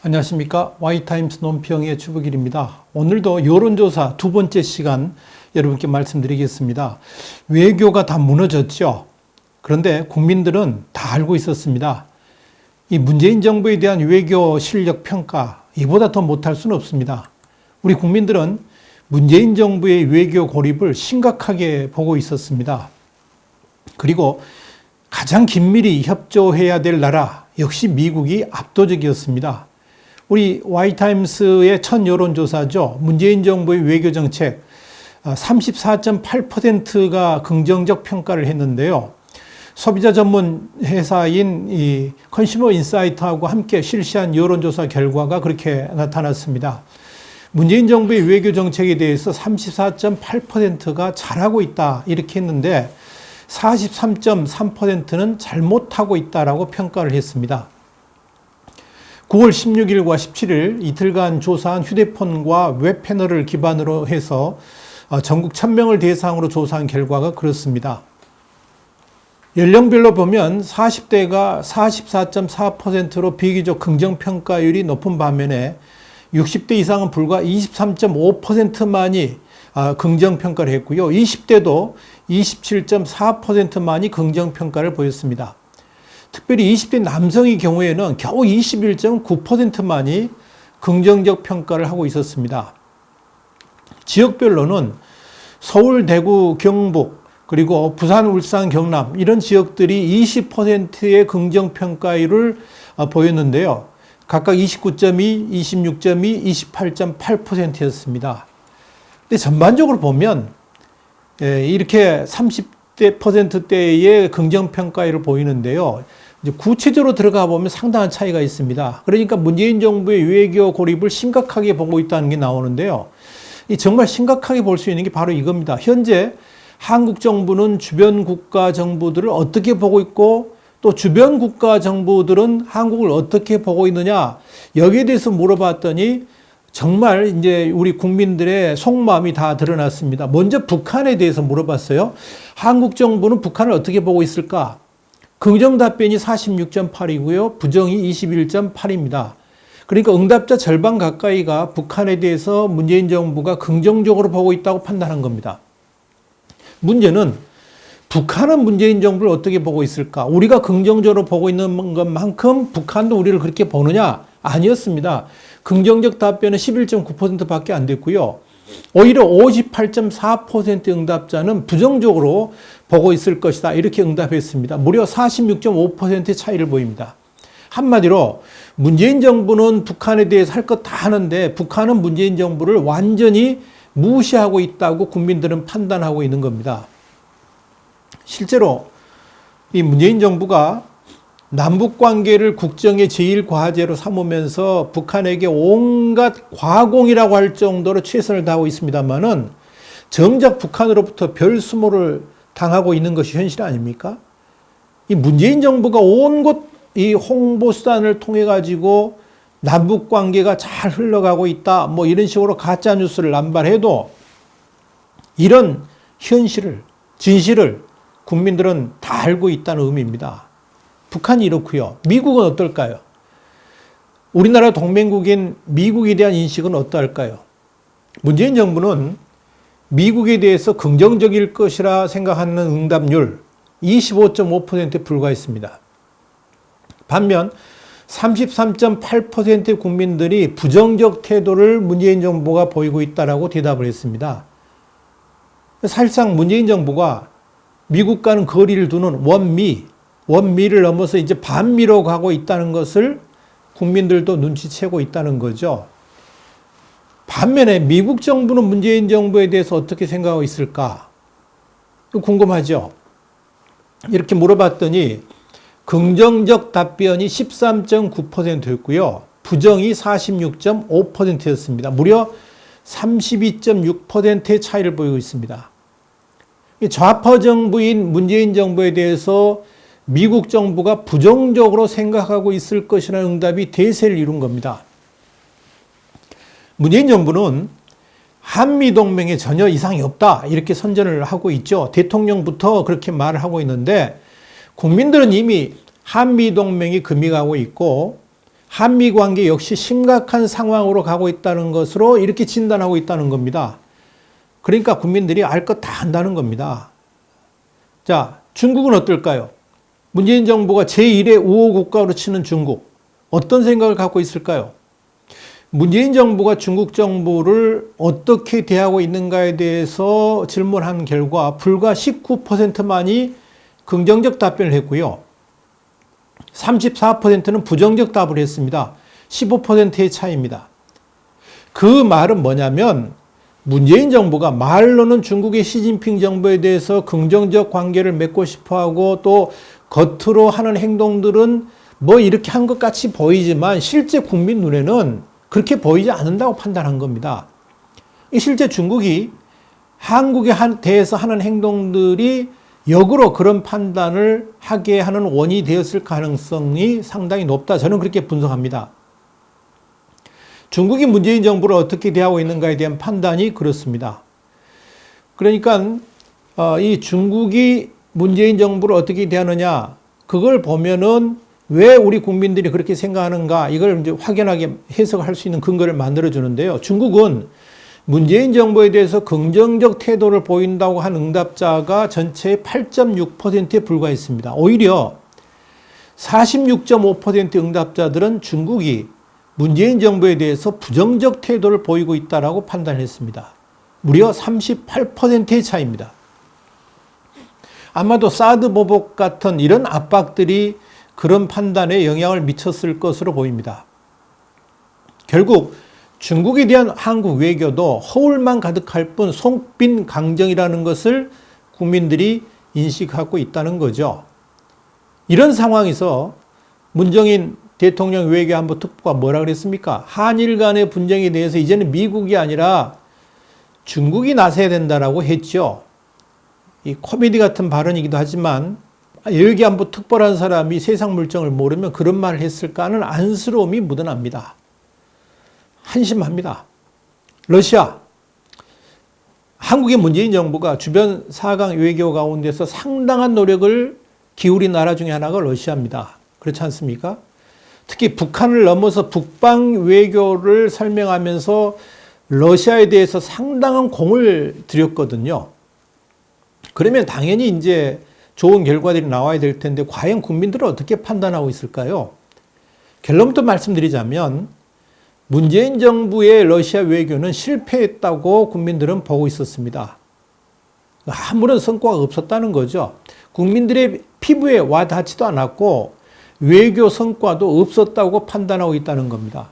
안녕하십니까. Y타임스 논평의 주부길입니다. 오늘도 여론조사 두 번째 시간 여러분께 말씀드리겠습니다. 외교가 다 무너졌죠. 그런데 국민들은 다 알고 있었습니다. 이 문재인 정부에 대한 외교 실력 평가, 이보다 더 못할 수는 없습니다. 우리 국민들은 문재인 정부의 외교 고립을 심각하게 보고 있었습니다. 그리고 가장 긴밀히 협조해야 될 나라 역시 미국이 압도적이었습니다. 우리 Y타임스의 첫 여론조사죠. 문재인 정부의 외교정책 34.8%가 긍정적 평가를 했는데요. 소비자 전문 회사인 이 컨슈머 인사이트하고 함께 실시한 여론조사 결과가 그렇게 나타났습니다. 문재인 정부의 외교정책에 대해서 34.8%가 잘하고 있다 이렇게 했는데 43.3%는 잘못하고 있다라고 평가를 했습니다. 9월 16일과 17일 이틀간 조사한 휴대폰과 웹 패널을 기반으로 해서 전국 1000명을 대상으로 조사한 결과가 그렇습니다. 연령별로 보면 40대가 44.4%로 비교적 긍정평가율이 높은 반면에 60대 이상은 불과 23.5%만이 긍정평가를 했고요. 20대도 27.4%만이 긍정평가를 보였습니다. 특별히 20대 남성의 경우에는 겨우 21.9%만이 긍정적 평가를 하고 있었습니다. 지역별로는 서울, 대구, 경북, 그리고 부산, 울산, 경남 이런 지역들이 20%의 긍정평가율을 보였는데요. 각각 29.2, 26.2, 28.8%였습니다. 근데 전반적으로 보면 이렇게 30%대의 긍정평가율을 보이는데요. 이제 구체적으로 들어가 보면 상당한 차이가 있습니다. 그러니까 문재인 정부의 외교 고립을 심각하게 보고 있다는 게 나오는데요. 정말 심각하게 볼 수 있는 게 바로 이겁니다. 현재 한국 정부는 주변 국가 정부들을 어떻게 보고 있고 또 주변 국가 정부들은 한국을 어떻게 보고 있느냐 여기에 대해서 물어봤더니 정말 이제 우리 국민들의 속마음이 다 드러났습니다. 먼저 북한에 대해서 물어봤어요. 한국 정부는 북한을 어떻게 보고 있을까? 긍정 답변이 46.8이고요. 부정이 21.8입니다. 그러니까 응답자 절반 가까이가 북한에 대해서 문재인 정부가 긍정적으로 보고 있다고 판단한 겁니다. 문제는 북한은 문재인 정부를 어떻게 보고 있을까? 우리가 긍정적으로 보고 있는 것만큼 북한도 우리를 그렇게 보느냐? 아니었습니다. 긍정적 답변은 11.9%밖에 안 됐고요. 오히려 58.4% 응답자는 부정적으로 보고 있을 것이다. 이렇게 응답했습니다. 무려 46.5%의 차이를 보입니다. 한마디로 문재인 정부는 북한에 대해서 할 것 다 하는데 북한은 문재인 정부를 완전히 무시하고 있다고 국민들은 판단하고 있는 겁니다. 실제로 이 문재인 정부가 남북관계를 국정의 제1과제로 삼으면서 북한에게 온갖 과공이라고 할 정도로 최선을 다하고 있습니다만은 정작 북한으로부터 별수모를 당하고 있는 것이 현실 아닙니까? 이 문재인 정부가 온 곳 이 홍보 수단을 통해 가지고 남북관계가 잘 흘러가고 있다 뭐 이런 식으로 가짜 뉴스를 남발해도 이런 현실을 진실을 국민들은 다 알고 있다는 의미입니다. 북한이 이렇고요. 미국은 어떨까요? 우리나라 동맹국인 미국에 대한 인식은 어떨까요? 문재인 정부는 미국에 대해서 긍정적일 것이라 생각하는 응답률 25.5%에 불과했습니다. 반면 33.8%의 국민들이 부정적 태도를 문재인 정부가 보이고 있다라고 대답을 했습니다. 사실상 문재인 정부가 미국과는 거리를 두는 원미를 넘어서 이제 반미로 가고 있다는 것을 국민들도 눈치채고 있다는 거죠. 반면에 미국 정부는 문재인 정부에 대해서 어떻게 생각하고 있을까? 궁금하죠? 이렇게 물어봤더니 긍정적 답변이 13.9%였고요. 부정이 46.5%였습니다. 무려 32.6%의 차이를 보이고 있습니다. 좌파 정부인 문재인 정부에 대해서 미국 정부가 부정적으로 생각하고 있을 것이라는 응답이 대세를 이룬 겁니다. 문재인 정부는 한미동맹에 전혀 이상이 없다 이렇게 선전을 하고 있죠. 대통령부터 그렇게 말을 하고 있는데 국민들은 이미 한미동맹이 금이 가고 있고 한미 관계 역시 심각한 상황으로 가고 있다는 것으로 이렇게 진단하고 있다는 겁니다. 그러니까 국민들이 알 것 다 안다는 겁니다. 자, 중국은 어떨까요? 문재인 정부가 제1의 우호 국가로 치는 중국. 어떤 생각을 갖고 있을까요? 문재인 정부가 중국 정부를 어떻게 대하고 있는가에 대해서 질문한 결과 불과 19%만이 긍정적 답변을 했고요. 34%는 부정적 답을 했습니다. 15%의 차이입니다. 그 말은 뭐냐면 문재인 정부가 말로는 중국의 시진핑 정부에 대해서 긍정적 관계를 맺고 싶어하고 또 겉으로 하는 행동들은 뭐 이렇게 한 것 같이 보이지만 실제 국민 눈에는 그렇게 보이지 않는다고 판단한 겁니다. 실제 중국이 한국에 대해서 하는 행동들이 역으로 그런 판단을 하게 하는 원인이 되었을 가능성이 상당히 높다. 저는 그렇게 분석합니다. 중국이 문재인 정부를 어떻게 대하고 있는가에 대한 판단이 그렇습니다. 그러니까 이 중국이 문재인 정부를 어떻게 대하느냐, 그걸 보면은 왜 우리 국민들이 그렇게 생각하는가, 이걸 이제 확연하게 해석할 수 있는 근거를 만들어 주는데요. 중국은 문재인 정부에 대해서 긍정적 태도를 보인다고 한 응답자가 전체의 8.6%에 불과했습니다. 오히려 46.5% 응답자들은 중국이 문재인 정부에 대해서 부정적 태도를 보이고 있다고 판단했습니다. 무려 38%의 차이입니다. 아마도 사드 보복 같은 이런 압박들이 그런 판단에 영향을 미쳤을 것으로 보입니다. 결국 중국에 대한 한국 외교도 허울만 가득할 뿐 송빈 강정이라는 것을 국민들이 인식하고 있다는 거죠. 이런 상황에서 문정인 대통령 외교안보 특보가 뭐라 그랬습니까? 한일 간의 분쟁에 대해서 이제는 미국이 아니라 중국이 나서야 된다라고 했죠. 이 코미디 같은 발언이기도 하지만 외교안보 특보라는 사람이 세상 물정을 모르면 그런 말을 했을까 하는 안쓰러움이 묻어납니다. 한심합니다. 러시아, 한국의 문재인 정부가 주변 4강 외교 가운데서 상당한 노력을 기울인 나라 중에 하나가 러시아입니다. 그렇지 않습니까? 특히 북한을 넘어서 북방 외교를 설명하면서 러시아에 대해서 상당한 공을 들였거든요. 그러면 당연히 이제 좋은 결과들이 나와야 될 텐데 과연 국민들은 어떻게 판단하고 있을까요? 결론부터 말씀드리자면 문재인 정부의 러시아 외교는 실패했다고 국민들은 보고 있었습니다. 아무런 성과가 없었다는 거죠. 국민들의 피부에 와 닿지도 않았고 외교 성과도 없었다고 판단하고 있다는 겁니다.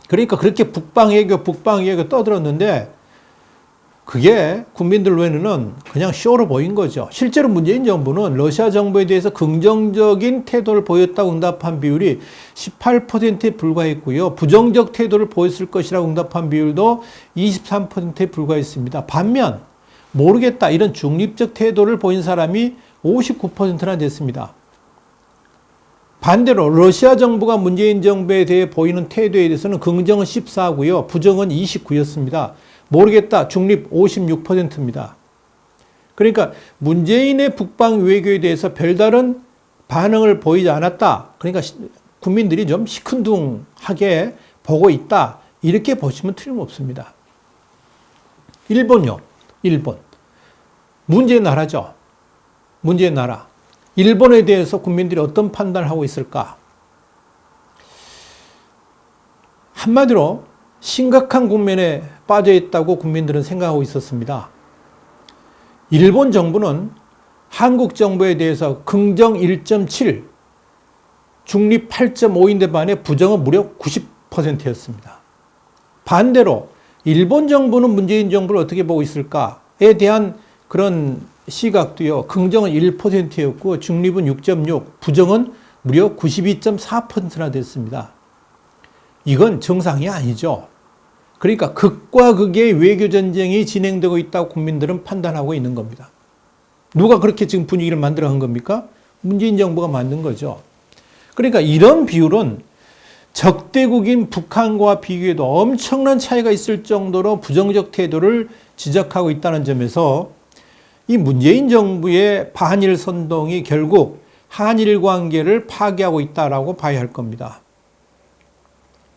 그러니까 그렇게 북방 외교 떠들었는데 그게 국민들 눈에는 그냥 쇼로 보인 거죠. 실제로 문재인 정부는 러시아 정부에 대해서 긍정적인 태도를 보였다고 응답한 비율이 18%에 불과했고요. 부정적 태도를 보였을 것이라고 응답한 비율도 23%에 불과했습니다. 반면 모르겠다 이런 중립적 태도를 보인 사람이 59%나 됐습니다. 반대로 러시아 정부가 문재인 정부에 대해 보이는 태도에 대해서는 긍정은 14고요. 부정은 29였습니다. 모르겠다. 중립 56%입니다. 그러니까 문재인의 북방 외교에 대해서 별다른 반응을 보이지 않았다. 그러니까 국민들이 좀 시큰둥하게 보고 있다. 이렇게 보시면 틀림없습니다. 일본요. 일본. 문제의 나라죠. 문제의 나라. 일본에 대해서 국민들이 어떤 판단을 하고 있을까? 한마디로 심각한 국면에 빠져 있다고 국민들은 생각하고 있었습니다. 일본 정부는 한국 정부에 대해서 긍정 1.7, 중립 8.5인데 반해 부정은 무려 90%였습니다. 반대로 일본 정부는 문재인 정부를 어떻게 보고 있을까에 대한 그런 시각도요. 긍정은 1%였고 중립은 6.6, 부정은 무려 92.4%나 됐습니다. 이건 정상이 아니죠. 그러니까 극과 극의 외교전쟁이 진행되고 있다고 국민들은 판단하고 있는 겁니다. 누가 그렇게 지금 분위기를 만들어 간 겁니까? 문재인 정부가 만든 거죠. 그러니까 이런 비율은 적대국인 북한과 비교해도 엄청난 차이가 있을 정도로 부정적 태도를 지적하고 있다는 점에서 이 문재인 정부의 반일 선동이 결국 한일 관계를 파괴하고 있다라고 봐야 할 겁니다.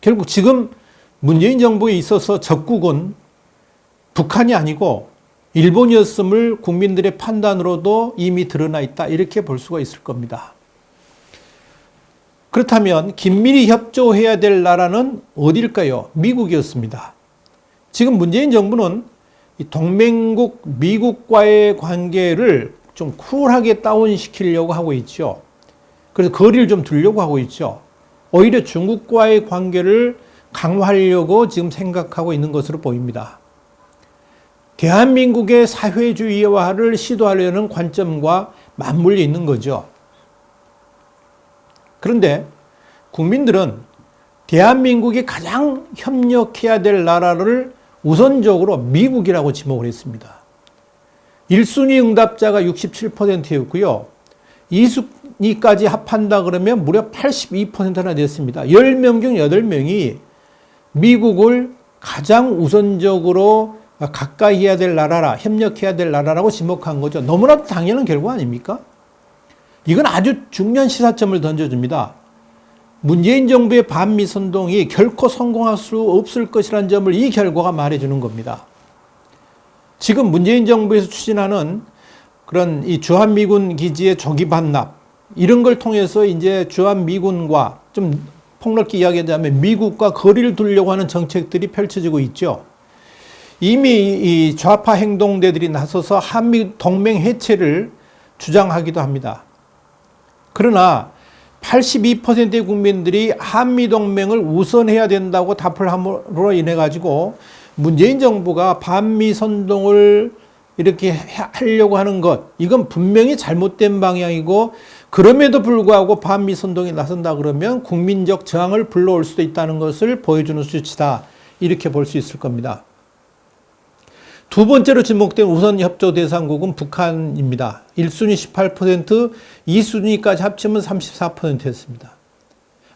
결국 지금 문재인 정부에 있어서 적국은 북한이 아니고 일본이었음을 국민들의 판단으로도 이미 드러나 있다. 이렇게 볼 수가 있을 겁니다. 그렇다면 긴밀히 협조해야 될 나라는 어딜까요? 미국이었습니다. 지금 문재인 정부는 동맹국 미국과의 관계를 좀 쿨하게 다운시키려고 하고 있죠. 그래서 거리를 좀 두려고 하고 있죠. 오히려 중국과의 관계를 강화하려고 지금 생각하고 있는 것으로 보입니다. 대한민국의 사회주의화를 시도하려는 관점과 맞물려 있는 거죠. 그런데 국민들은 대한민국이 가장 협력해야 될 나라를 우선적으로 미국이라고 지목을 했습니다. 1순위 응답자가 67%였고요. 2순위까지 합한다 그러면 무려 82%나 됐습니다. 10명 중 8명이 미국을 가장 우선적으로 가까이 해야 될 나라라, 협력해야 될 나라라고 지목한 거죠. 너무나도 당연한 결과 아닙니까? 이건 아주 중요한 시사점을 던져줍니다. 문재인 정부의 반미 선동이 결코 성공할 수 없을 것이라는 점을 이 결과가 말해주는 겁니다. 지금 문재인 정부에서 추진하는 그런 이 주한미군 기지의 조기 반납, 이런 걸 통해서 이제 주한미군과 좀 폭넓게 이야기하자면 미국과 거리를 두려고 하는 정책들이 펼쳐지고 있죠. 이미 이 좌파 행동대들이 나서서 한미 동맹 해체를 주장하기도 합니다. 그러나 82%의 국민들이 한미동맹을 우선해야 된다고 답을 함으로 인해 가지고 문재인 정부가 반미 선동을 이렇게 하려고 하는 것, 이건 분명히 잘못된 방향이고, 그럼에도 불구하고 반미 선동에 나선다 그러면 국민적 저항을 불러올 수도 있다는 것을 보여주는 수치다. 이렇게 볼 수 있을 겁니다. 두 번째로 지목된 우선 협조 대상국은 북한입니다. 1순위 18%, 2순위까지 합치면 34%였습니다.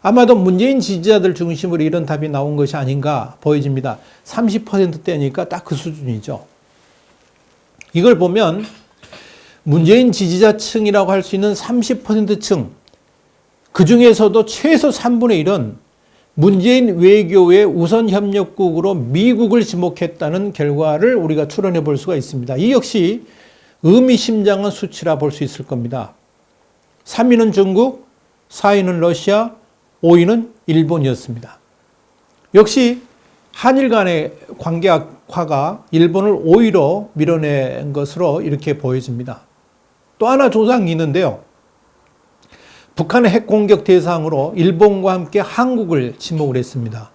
아마도 문재인 지지자들 중심으로 이런 답이 나온 것이 아닌가 보여집니다. 30%대니까 딱 그 수준이죠. 이걸 보면 문재인 지지자층이라고 할 수 있는 30%층, 그 중에서도 최소 3분의 1은 문재인 외교의 우선 협력국으로 미국을 지목했다는 결과를 우리가 추론해 볼 수가 있습니다. 이 역시 의미심장한 수치라 볼 수 있을 겁니다. 3위는 중국, 4위는 러시아, 5위는 일본이었습니다. 역시 한일 간의 관계 악화가 일본을 5위로 밀어낸 것으로 이렇게 보여집니다. 또 하나 조사가 있는데요. 북한의 핵 공격 대상으로 일본과 함께 한국을 지목을 했습니다.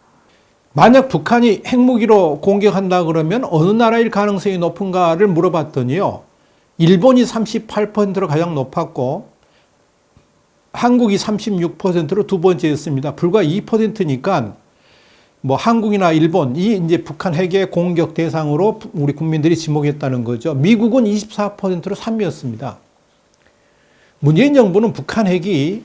만약 북한이 핵무기로 공격한다 그러면 어느 나라일 가능성이 높은가를 물어봤더니요. 일본이 38%로 가장 높았고 한국이 36%로 두 번째였습니다. 불과 2%니까 뭐 한국이나 일본이 이제 북한 핵의 공격 대상으로 우리 국민들이 지목했다는 거죠. 미국은 24%로 3위였습니다. 문재인 정부는 북한 핵이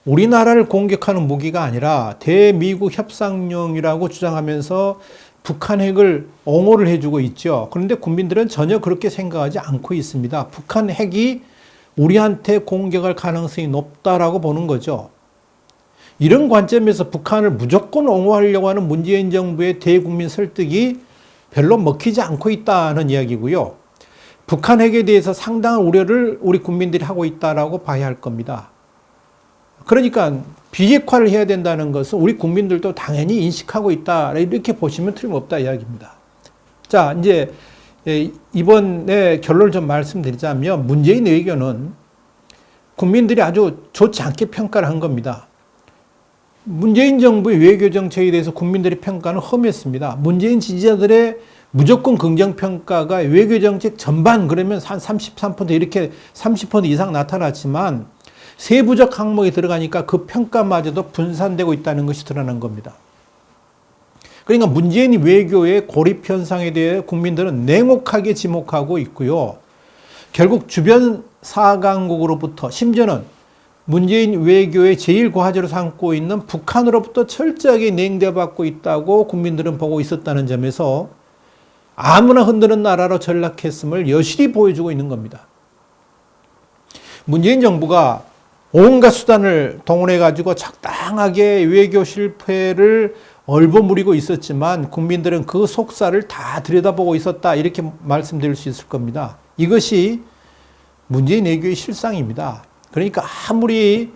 우리나라를 공격하는 무기가 아니라 대미국 협상용이라고 주장하면서 북한 핵을 옹호를 해주고 있죠. 그런데 국민들은 전혀 그렇게 생각하지 않고 있습니다. 북한 핵이 우리한테 공격할 가능성이 높다라고 보는 거죠. 이런 관점에서 북한을 무조건 옹호하려고 하는 문재인 정부의 대국민 설득이 별로 먹히지 않고 있다는 이야기고요. 북한 핵에 대해서 상당한 우려를 우리 국민들이 하고 있다라고 봐야 할 겁니다. 그러니까 비핵화를 해야 된다는 것은 우리 국민들도 당연히 인식하고 있다. 이렇게 보시면 틀림없다 이야기입니다. 자, 이제 이번에 결론을 좀 말씀드리자면 문재인 외교는 국민들이 아주 좋지 않게 평가를 한 겁니다. 문재인 정부의 외교 정책에 대해서 국민들의 평가는 험했습니다. 문재인 지지자들의 무조건 긍정평가가 외교정책 전반 그러면 한 33% 이렇게 30% 이상 나타났지만 세부적 항목에 들어가니까 그 평가마저도 분산되고 있다는 것이 드러난 겁니다. 그러니까 문재인 외교의 고립 현상에 대해 국민들은 냉혹하게 지목하고 있고요. 결국 주변 사강국으로부터 심지어는 문재인 외교의 제1과제로 삼고 있는 북한으로부터 철저하게 냉대받고 있다고 국민들은 보고 있었다는 점에서 아무나 흔드는 나라로 전락했음을 여실히 보여주고 있는 겁니다. 문재인 정부가 온갖 수단을 동원해가지고 적당하게 외교 실패를 얼버무리고 있었지만 국민들은 그 속살을 다 들여다보고 있었다. 이렇게 말씀드릴 수 있을 겁니다. 이것이 문재인 외교의 실상입니다. 그러니까 아무리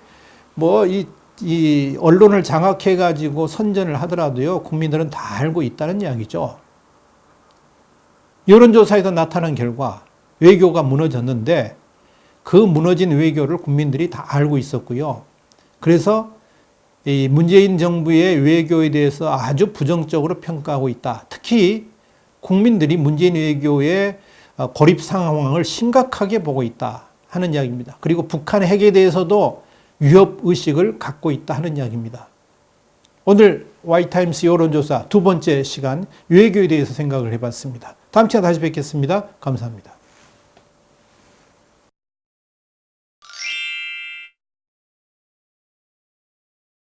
이 언론을 장악해가지고 선전을 하더라도요, 국민들은 다 알고 있다는 이야기죠. 여론조사에서 나타난 결과 외교가 무너졌는데 그 무너진 외교를 국민들이 다 알고 있었고요. 그래서 이 문재인 정부의 외교에 대해서 아주 부정적으로 평가하고 있다. 특히 국민들이 문재인 외교의 고립 상황을 심각하게 보고 있다 하는 이야기입니다. 그리고 북한 핵에 대해서도 위협 의식을 갖고 있다 하는 이야기입니다. 오늘 Y타임스 여론조사 두 번째 시간 외교에 대해서 생각을 해봤습니다. 다음 시간에 다시 뵙겠습니다. 감사합니다.